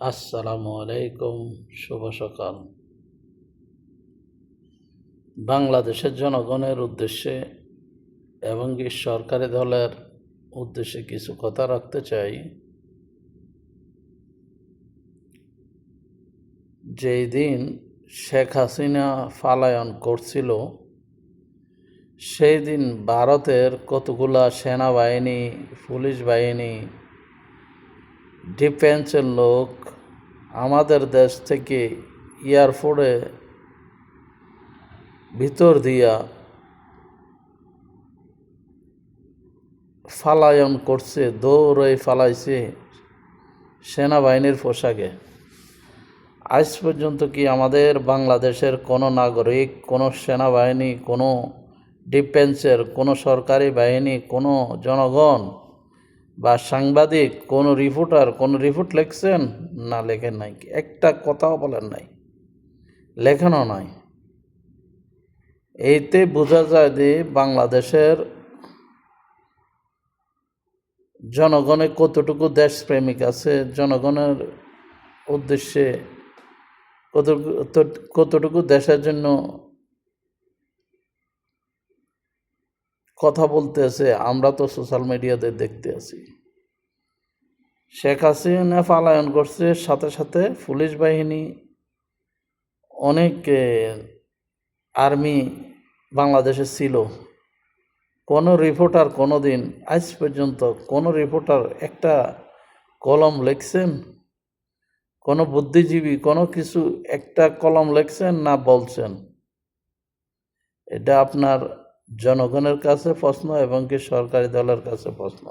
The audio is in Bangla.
আসসালামু আলাইকুম। শুভ সকাল। বাংলাদেশের জনগণের উদ্দেশ্যে এবং কি সরকারি দলের উদ্দেশ্যে কিছু কথা রাখতে চাই। যেই দিন শেখ হাসিনা পলায়ন করছিল, সেই দিন ভারতের কতগুলা সেনাবাহিনী, পুলিশ বাহিনী, ডিফেন্সের লোক আমাদের দেশ থেকে এয়ারপোর্টে ভিতর দিয়া পলায়ন করছে, দৌড়ে ফালাইছে সেনাবাহিনীর পোশাকে। আজ পর্যন্ত কি আমাদের বাংলাদেশের কোনো নাগরিক, কোনো সেনাবাহিনী, কোনো ডিফেন্সের কোনো সরকারি বাহিনী, কোনো জনগণ বা সাংবাদিক, কোনো রিপোর্ট লিখছেন? না, লেখেন নাই। একটা কথাও বলেন নাই, লেখেনও নাই। এইতে বোঝা যায় যে বাংলাদেশের জনগণের কতটুকু দেশপ্রেমিক আছে, জনগণের উদ্দেশ্যে কতটুকু দেশের জন্য কথা বলতেছে, আমরা তো সোশ্যাল মিডিয়াতে দেখতে আছি। শেখ হাসিনা পলায়ন করছে, সাথে সাথে পুলিশ বাহিনী, অনেক আর্মি বাংলাদেশে ছিল। কোনো রিপোর্টার কোনো দিন আজ পর্যন্ত কোনো রিপোর্টার একটা কলম লিখছেন? কোনো বুদ্ধিজীবী কোনো কিছু একটা কলম লিখছেন না বলছেন? এটা আপনার জনগণের কাছে প্রশ্ন এবং কি সরকারি দলের কাছে প্রশ্ন।